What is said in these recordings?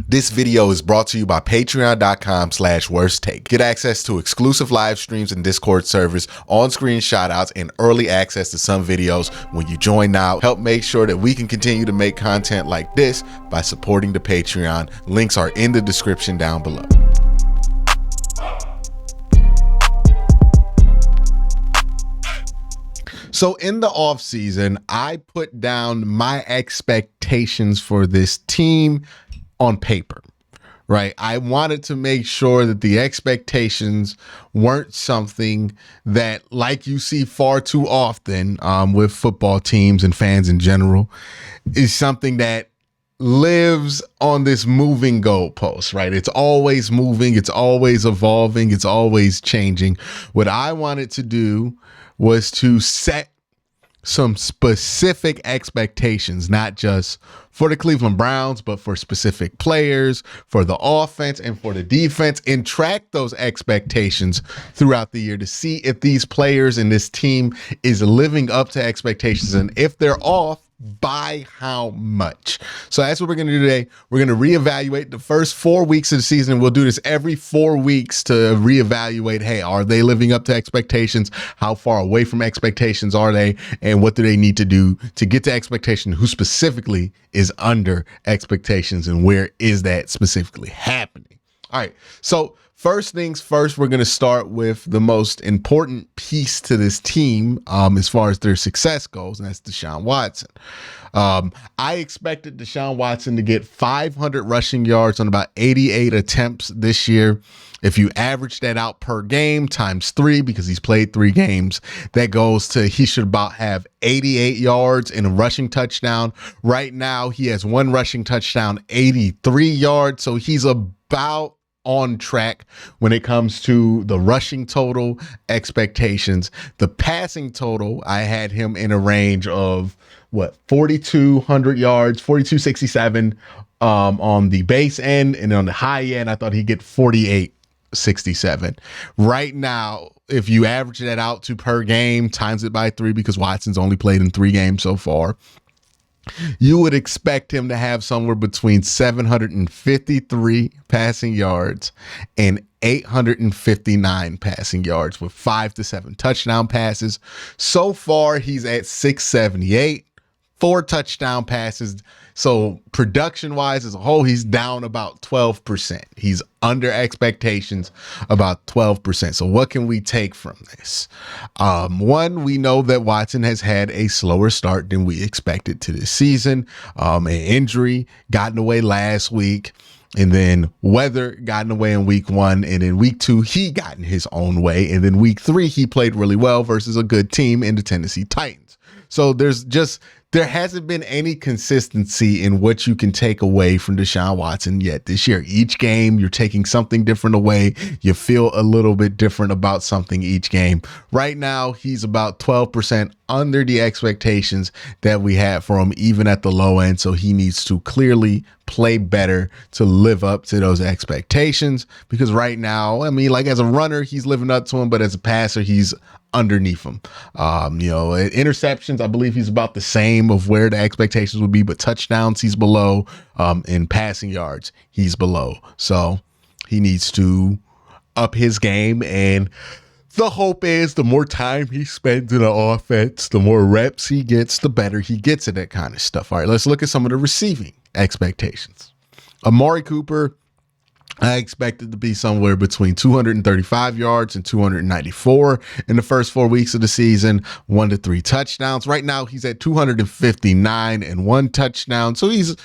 This video is brought to you by patreon.com/worsttake. Get access to exclusive live streams and Discord servers, on-screen shoutouts, and early access to some videos when you join now. Help make sure that we can continue to make content like this by supporting the Patreon. Links are in the description down below. So in the offseason, I put down my expectations for this team on paper, right? I wanted to make sure that the expectations weren't something that, like you see far too often with football teams and fans in general, is something that lives on this moving goalpost, right? It's always moving, it's always evolving, it's always changing. What I wanted to do was to set some specific expectations, not just for the Cleveland Browns, but for specific players, for the offense and for the defense, and track those expectations throughout the year to see if these players and this team is living up to expectations, and if they're off, by how much. So that's what we're going to do today. We're going to reevaluate the first 4 weeks of the season. We'll do this every 4 weeks to reevaluate, hey, are they living up to expectations? How far away from expectations are they? And what do they need to do to get to expectation? Who specifically is under expectations, and where is that specifically happening? All right. So first things first, we're going to start with the most important piece to this team as far as their success goes, and that's Deshaun Watson. I expected Deshaun Watson to get 500 rushing yards on about 88 attempts this year. If you average that out per game times 3, because he's played 3 games, that goes to he should about have 88 yards and a rushing touchdown. Right now, he has 1 rushing touchdown, 83 yards. So he's about on track when it comes to the rushing total expectations. The passing total, I had him in a range of 4,200 yards, 4,267 on the base end, and on the high end, I thought he'd get 4,867. Right now, if you average that out to per game, times it by 3, because Watson's only played in 3 games so far, you would expect him to have somewhere between 753 passing yards and 859 passing yards with 5 to 7 touchdown passes. So far, he's at 678, 4 touchdown passes. So production wise as a whole, he's down about 12%. He's under expectations about 12%. So what can we take from this? One, we know that Watson has had a slower start than we expected to this season. An injury got in the way last week. And then weather got in the way in week 1. And in week 2, he got in his own way. And then week 3, he played really well versus a good team in the Tennessee Titans. So there hasn't been any consistency in what you can take away from Deshaun Watson yet this year. Each game, you're taking something different away. You feel a little bit different about something each game. Right now, he's about 12% under the expectations that we had for him, even at the low end. So he needs to clearly play better to live up to those expectations, because right now, I mean, like as a runner, he's living up to him, but as a passer, he's underneath him. Interceptions, I believe he's about the same of where the expectations would be, but touchdowns, he's below. In passing yards, he's below. So he needs to up his game, and the hope is the more time he spends in the offense, the more reps he gets, the better he gets at that kind of stuff. All right, let's look at some of the receiving expectations. Amari Cooper, I expected to be somewhere between 235 yards and 294 in the first 4 weeks of the season, 1 to 3 touchdowns. Right now, he's at 259 and 1 touchdown. So he's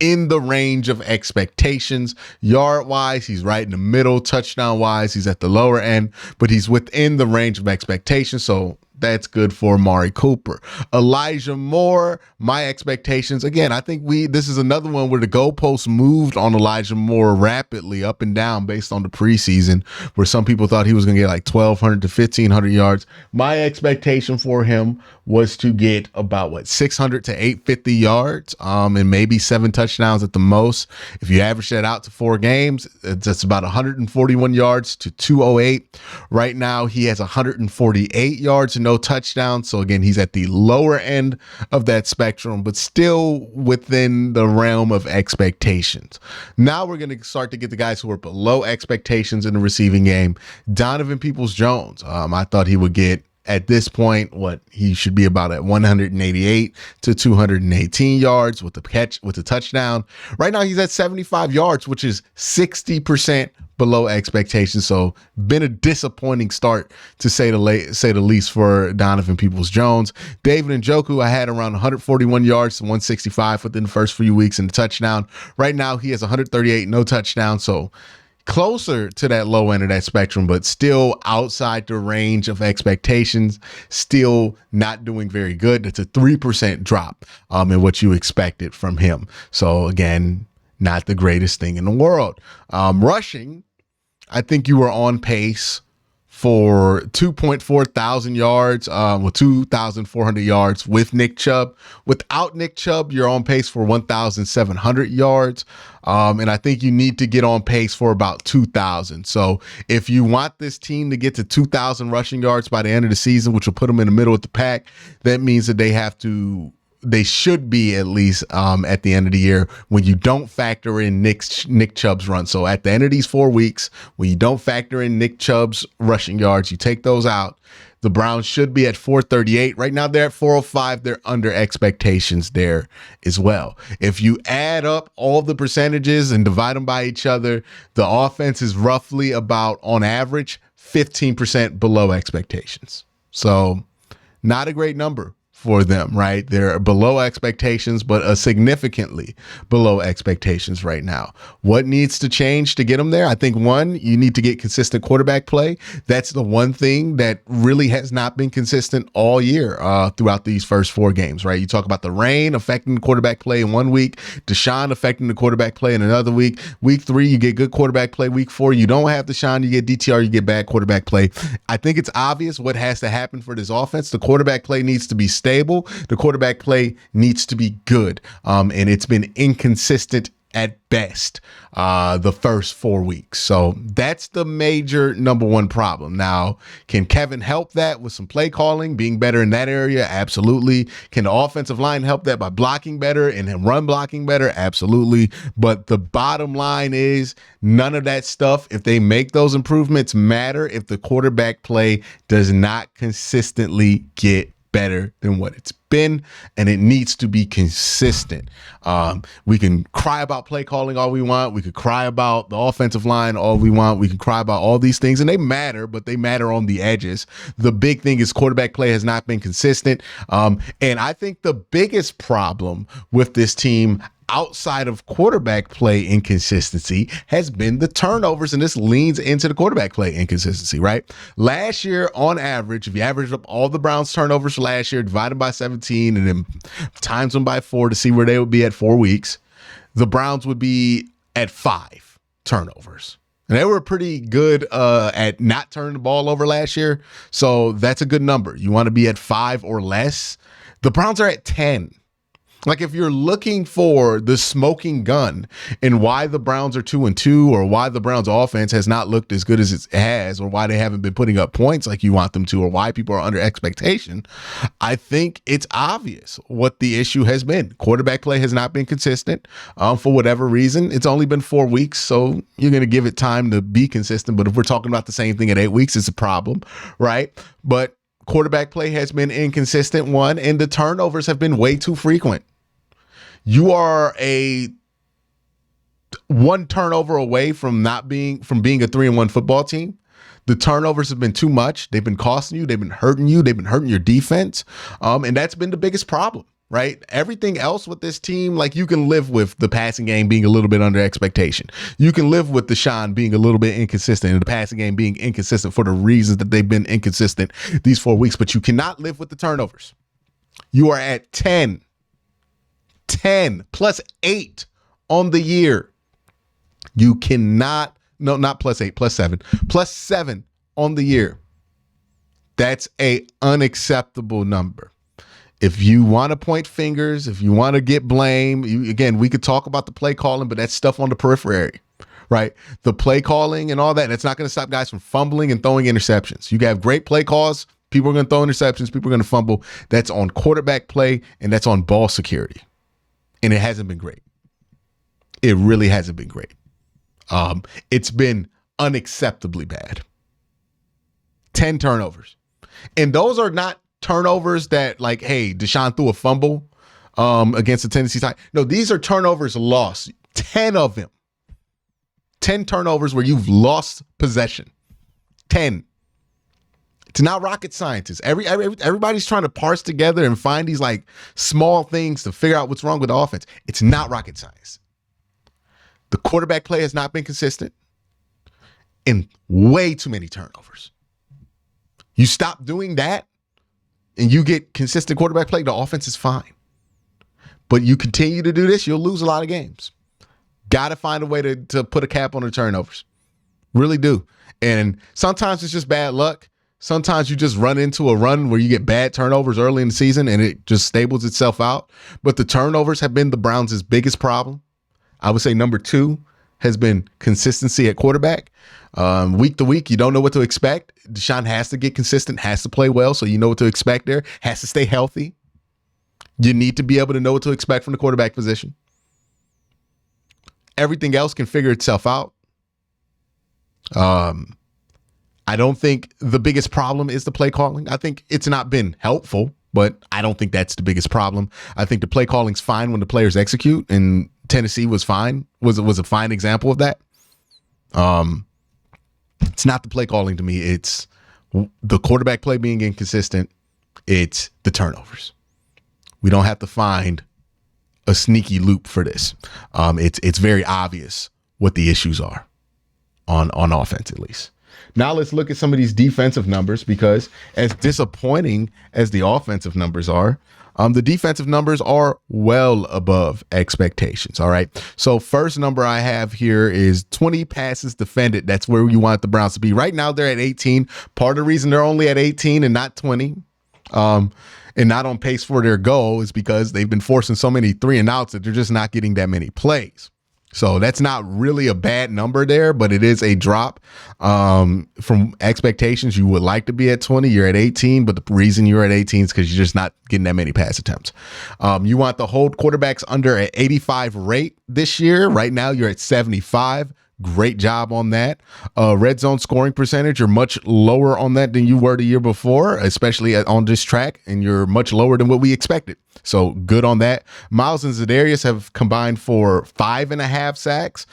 in the range of expectations. Yard wise, he's right in the middle. Touchdown wise, he's at the lower end, but he's within the range of expectations. So that's good for Amari Cooper. Elijah Moore, my expectations, again, I think this is another one where the goalposts moved on Elijah Moore rapidly up and down based on the preseason, where some people thought he was going to get like 1,200 to 1,500 yards. My expectation for him was to get about 600 to 850 yards and maybe 7 touchdowns at the most. If you average that out to 4 games, that's about 141 yards to 208. Right now, he has 148 yards and no touchdowns. So again, he's at the lower end of that spectrum, but still within the realm of expectations. Now we're going to start to get the guys who are below expectations in the receiving game. Donovan Peoples-Jones. I thought he would get, at this point, what he should be about at 188 to 218 yards with the catch, with the touchdown. Right now, he's at 75 yards, which is 60% below expectations. So, been a disappointing start to say the least for Donovan Peoples-Jones. David Njoku, I had around 141 yards to 165 within the first few weeks in the touchdown. Right now, he has 138, no touchdown. So, closer to that low end of that spectrum, but still outside the range of expectations, still not doing very good. It's a 3% drop in what you expected from him. So again, not the greatest thing in the world. Rushing, I think you were on pace for 2.4 thousand yards, with 2,400 yards with Nick Chubb. Without Nick Chubb, you're on pace for 1,700 yards. And I think you need to get on pace for about 2,000. So if you want this team to get to 2,000 rushing yards by the end of the season, which will put them in the middle of the pack, that means that they should be at least at the end of the year when you don't factor in Nick Chubb's run. So at the end of these 4 weeks, when you don't factor in Nick Chubb's rushing yards, you take those out. The Browns should be at 438. Right now, they're at 405. They're under expectations there as well. If you add up all the percentages and divide them by each other, the offense is roughly about, on average, 15% below expectations. So not a great number for them, right? They're below expectations, but significantly below expectations right now. What needs to change to get them there? I think, one, you need to get consistent quarterback play. That's the one thing that really has not been consistent all year throughout these first 4 games, right? You talk about the rain affecting the quarterback play in 1 week, Deshaun affecting the quarterback play in another week. Week 3, you get good quarterback play. Week 4, you don't have Deshaun, you get DTR, you get bad quarterback play. I think it's obvious what has to happen for this offense. The quarterback play needs to be stable. The quarterback play needs to be good. And it's been inconsistent at best the first 4 weeks. So that's the major number one problem. Now, can Kevin help that with some play calling, being better in that area? Absolutely. Can the offensive line help that by blocking better and run blocking better? Absolutely. But the bottom line is none of that stuff, if they make those improvements, matter if the quarterback play does not consistently get better than what it's been, and it needs to be consistent. We can cry about play calling all we want. We could cry about the offensive line all we want. We can cry about all these things, and they matter, but they matter on the edges. The big thing is quarterback play has not been consistent. And I think the biggest problem with this team outside of quarterback play inconsistency has been the turnovers, and this leans into the quarterback play inconsistency, right? Last year, on average, if you average up all the Browns turnovers for last year, divide them by 17, and then times them by 4 to see where they would be at 4 weeks, the Browns would be at 5 turnovers. And they were pretty good at not turning the ball over last year. So that's a good number. You want to be at 5 or less. The Browns are at 10. Like, if you're looking for the smoking gun and why the Browns are 2-2, or why the Browns offense has not looked as good as it has, or why they haven't been putting up points like you want them to, or why people are under expectation, I think it's obvious what the issue has been. Quarterback play has not been consistent for whatever reason. It's only been 4 weeks, so you're going to give it time to be consistent. But if we're talking about the same thing at 8 weeks, it's a problem, right? But quarterback play has been inconsistent, one, and the turnovers have been way too frequent. You are a 1 turnover away from being a 3-1 football team. The turnovers have been too much. They've been costing you. They've been hurting you. They've been hurting your defense. And that's been the biggest problem, right? Everything else with this team, like, you can live with the passing game being a little bit under expectation. You can live with Deshaun being a little bit inconsistent and the passing game being inconsistent for the reasons that they've been inconsistent these 4 weeks, but you cannot live with the turnovers. You are at 10 plus 8 on the year. You cannot, no, not plus 8, plus 7, plus 7 on the year. That's a unacceptable number. If you want to point fingers, if you want to get blame, again, we could talk about the play calling, but that's stuff on the periphery, right? The play calling and all that, it's not going to stop guys from fumbling and throwing interceptions. You have great play calls, People are going to throw interceptions. People are going to fumble. That's on quarterback play, and that's on ball security. And it hasn't been great. It really hasn't been great. It's been unacceptably bad. 10 turnovers. And those are not turnovers that like, hey, Deshaun threw a fumble against the Tennessee Titans. No, these are turnovers lost. 10 of them. 10 turnovers where you've lost possession. 10. It's not rocket science. Everybody's trying to parse together and find these like small things to figure out what's wrong with the offense. It's not rocket science. The quarterback play has not been consistent and way too many turnovers. You stop doing that and you get consistent quarterback play, the offense is fine. But you continue to do this, you'll lose a lot of games. Got to find a way to put a cap on the turnovers. Really do. And sometimes it's just bad luck. Sometimes you just run into a run where you get bad turnovers early in the season and it just stables itself out. But the turnovers have been the Browns' biggest problem. I would say number 2 has been consistency at quarterback. Week to week, you don't know what to expect. Deshaun has to get consistent, has to play well, so you know what to expect there. Has to stay healthy. You need to be able to know what to expect from the quarterback position. Everything else can figure itself out. I don't think the biggest problem is the play calling. I think it's not been helpful, but I don't think that's the biggest problem. I think the play calling's fine when the players execute, and Tennessee was fine, was a fine example of that. It's not the play calling to me. It's the quarterback play being inconsistent. It's the turnovers. We don't have to find a sneaky loop for this. It's very obvious what the issues are on offense, at least. Now let's look at some of these defensive numbers, because as disappointing as the offensive numbers are, the defensive numbers are well above expectations. All right. So first number I have here is 20 passes defended. That's where you want the Browns to be. Right now they're at 18. Part of the reason they're only at 18 and not 20, and not on pace for their goal, is because they've been forcing so many 3-and-outs that they're just not getting that many plays. So that's not really a bad number there, but it is a drop from expectations. You would like to be at 20. You're at 18, but the reason you're at 18 is because you're just not getting that many pass attempts. You want to hold quarterbacks under an 85 rate this year. Right now, you're at 75. Great job on that. Red zone scoring percentage, you're much lower on that than you were the year before, especially on this track, and you're much lower than what we expected. So good on that. Miles and Za'Darius have combined for 5.5 sacks.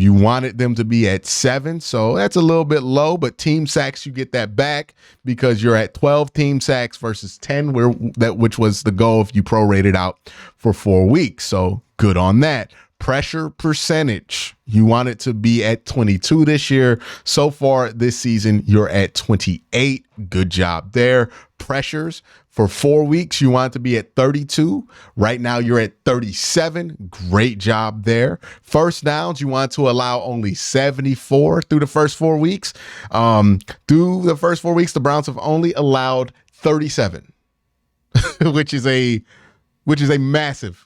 You wanted them to be at 7, so that's a little bit low, but team sacks, you get that back because you're at 12 team sacks versus 10, which was the goal if you prorated out for 4 weeks. So good on that. Pressure percentage, you want it to be at 22 this year. So far this season, you're at 28. Good job there. Pressures for 4 weeks, you want it to be at 32. Right now, you're at 37. Great job there. First downs, you want to allow only 74 through the first 4 weeks. Through the first 4 weeks, the Browns have only allowed 37, which is a massive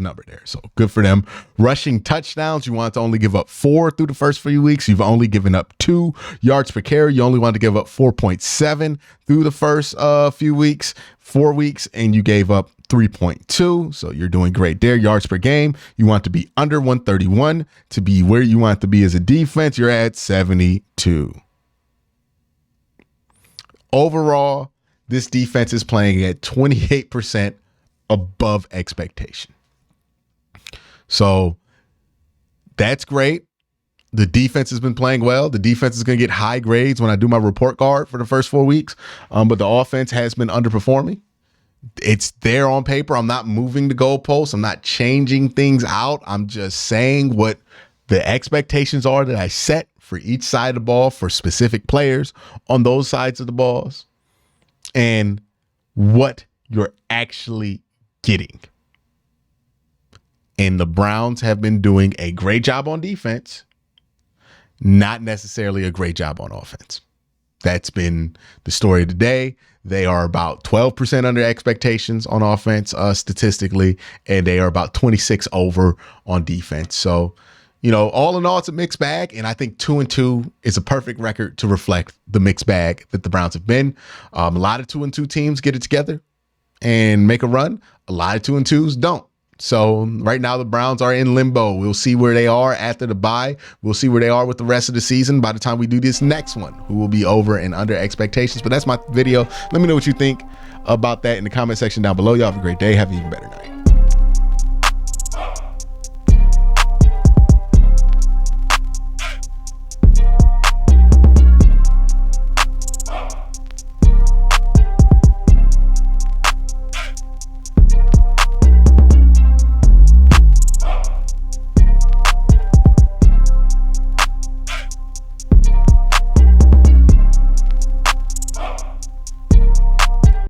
number there. So good for them. Rushing touchdowns, you want to only give up 4 through the first few weeks. You've only given up 2 yards per carry. You only want to give up 4.7 through the first few weeks, 4 weeks, and you gave up 3.2. So you're doing great there. Yards per game, you want to be under 131 to be where you want to be as a defense. You're at 72. Overall, this defense is playing at 28% above expectation. So that's great. The defense has been playing well. The defense is going to get high grades when I do my report card for the first 4 weeks. But the offense has been underperforming. It's there on paper. I'm not moving the goalposts. I'm not changing things out. I'm just saying what the expectations are that I set for each side of the ball for specific players on those sides of the balls, and what you're actually getting. And the Browns have been doing a great job on defense, not necessarily a great job on offense. That's been the story of the day. They are about 12% under expectations on offense statistically, and they are about 26 over on defense. So You know, all in all, it's a mixed bag, and I think 2-2 is a perfect record to reflect the mixed bag that the Browns have been. A lot of 2-2 teams get it together and make a run. A lot of 2-2s don't. So right now the Browns are in limbo. We'll see where they are after the bye. We'll see where they are with the rest of the season by the time we do this next one, who will be over and under expectations. But that's my video. Let me know what you think about that in the comment section down below. Y'all have a great day. Have an even better night.